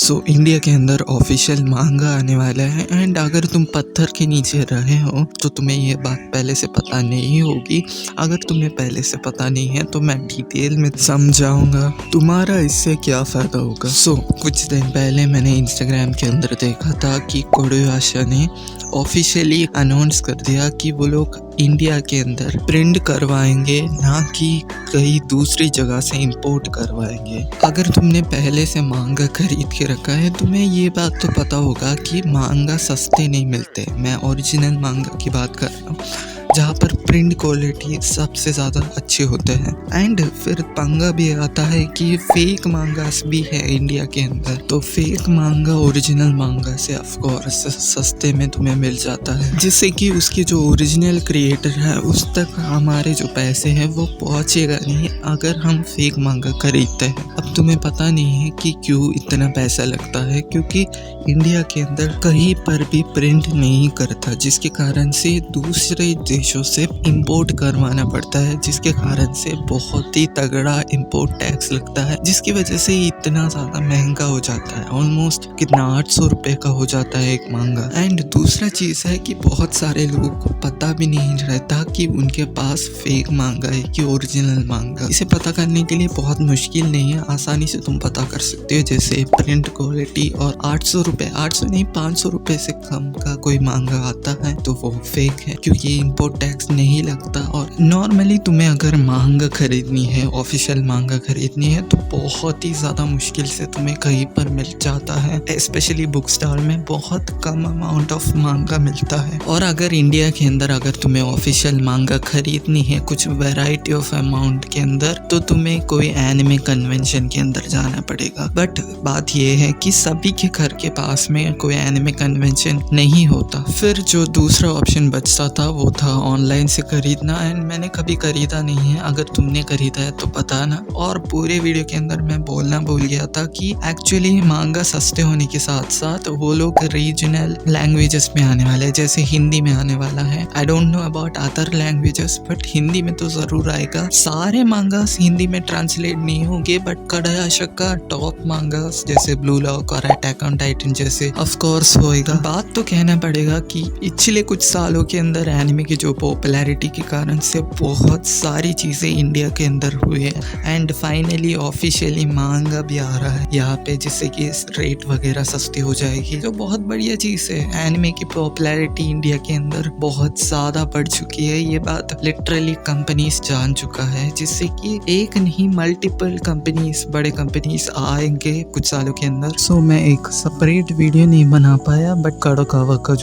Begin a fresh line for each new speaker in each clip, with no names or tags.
So India के अंदर official मांगा आने वाला है एंड अगर तुम पत्थर के नीचे रहे हो तो तुम्हें ये बात पहले से पता नहीं होगी। अगर तुम्हें पहले से पता नहीं है तो मैं डिटेल में समझाऊंगा तुम्हारा इससे क्या फ़ायदा होगा। सो कुछ दिन पहले मैंने इंस्टाग्राम के अंदर देखा था कि कोडोयाशा ने ऑफिशियली अनाउंस कर दिया कि वो लोग इंडिया के अंदर प्रिंट करवाएंगे, ना कि कहीं दूसरी जगह से इंपोर्ट करवाएंगे। अगर तुमने पहले से मांगा खरीद के रखा है तुम्हें ये बात तो पता होगा कि मांगा सस्ते नहीं मिलते। मैं ओरिजिनल मांगा की बात कर रहा हूँ जहाँ पर प्रिंट क्वालिटी सबसे ज़्यादा अच्छे होते हैं। एंड फिर पंगा भी आता है कि फेक मांगास भी है इंडिया के अंदर, तो फेक मांगा ओरिजिनल मांगा से ऑफ कोर्स सस्ते में तुम्हें मिल जाता है, जिससे कि उसकी जो ओरिजिनल क्रिएटर है उस तक हमारे जो पैसे हैं वो पहुँचेगा नहीं अगर हम फेक मांगा खरीदते हैं। अब तुम्हें पता नहीं है कि क्यों इतना पैसा लगता है, क्योंकि इंडिया के अंदर कहीं पर भी प्रिंट नहीं करता, जिसके कारण से दूसरे देशों से इंपोर्ट करवाना पड़ता है, जिसके कारण से बहुत ही तगड़ा इंपोर्ट टैक्स लगता है, जिसकी वजह से इतना ज़्यादा महंगा हो जाता है। ऑलमोस्ट कितना 800 रुपये का हो जाता है एक मांगा। एंड दूसरा चीज़ है कि बहुत सारे लोगों को पता भी नहीं रहता कि उनके पास फेक मांगा है कि ओरिजिनल मांगा। इसे पता करने के लिए बहुत मुश्किल नहीं है, आसानी से तुम पता कर सकते हो। जैसे प्रिंट क्वालिटी और 800 रुपये, 800 नहीं 500 रुपये से कम का कोई मांगा आता है तो वो फेक है, क्योंकि इंपोर्ट टैक्स नहीं लगता। और नॉर्मली तुम्हें अगर मांगा खरीदनी है, ऑफिशियल मांगा खरीदनी है, तो बहुत ही ज़्यादा मुश्किल से तुम्हें कहीं पर मिल जाता है। स्पेशली बुक स्टॉल में बहुत कम अमाउंट ऑफ मांगा मिलता है। और अगर इंडिया के अंदर अगर तुम्हें ऑफिशियल मांगा खरीदनी है कुछ वैरायटी ऑफ अमाउंट के अंदर, तो तुम्हें कोई एनिमे कन्वेंशन के अंदर जाना पड़ेगा। बट बात यह है कि सभी के घर के पास में कोई एनिमे कन्वेंशन नहीं होता। फिर जो दूसरा ऑप्शन बचता था वो था ऑनलाइन से खरीदना, एंड मैंने कभी खरीदा नहीं है। अगर तुमने खरीदा है तो बताना। और पूरे वीडियो के अंदर मैं बोलना भूल गया था कि एक्चुअली मांगा सस्ते होने के साथ साथ वो लोग रीजनल लैंग्वेजेस में आने वाले हैं, जैसे हिंदी में आने वाला है। I don't know about other languages, but Hindi में तो ज़रूर आएगा। सारे मांगास हिंदी में ट्रांसलेट नहीं होंगे, बट कोडोयाशा का टॉप मांगास जैसे ब्लू लॉक और अटैक ऑन टाइटन जैसे ऑफ कोर्स होएगा। बात तो कहना पड़ेगा कि पिछले कुछ सालों के अंदर एनिमे की जो पॉपुलैरिटी के कारण से बहुत सारी चीज़ें इंडिया के अंदर हुई है, एंड फाइनली ऑफिशियली मांगा भी आ रहा है यहाँ पे, जिससे कि रेट वगैरह सस्ती हो जाएगी, जो बहुत बढ़िया चीज़ है। एनिमे की पॉपुलैरिटी इंडिया के अंदर बहुत ज़्यादा बढ़ चुकी है, ये बात लिटरली कंपनीज जान चुका है, जिससे कि एक नहीं मल्टीपल कंपनीज, बड़े कंपनीज आएंगे कुछ सालों के अंदर। सो मैं एक सेपरेट वीडियो नहीं बना पाया, बट काडोकावा का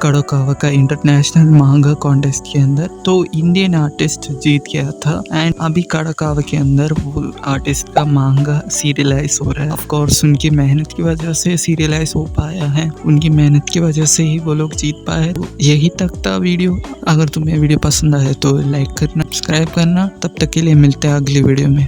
काडोकावा का इंटरनेशनल मांगा कॉन्टेस्ट के अंदर तो इंडियन आर्टिस्ट जीत गया था, एंड अभी काडोकावा के अंदर वो आर्टिस्ट का मांगा सीरियलाइज हो रहा है। ऑफ कोर्स उनकी मेहनत की वजह से सीरियलाइज हो पाया है, उनकी मेहनत की वजह से ही वो लोग जीत पाए। तो यही तक था वीडियो। अगर तुम्हें वीडियो पसंद आए तो लाइक करना, सब्सक्राइब करना। तब तक के लिए मिलते हैं अगली वीडियो में।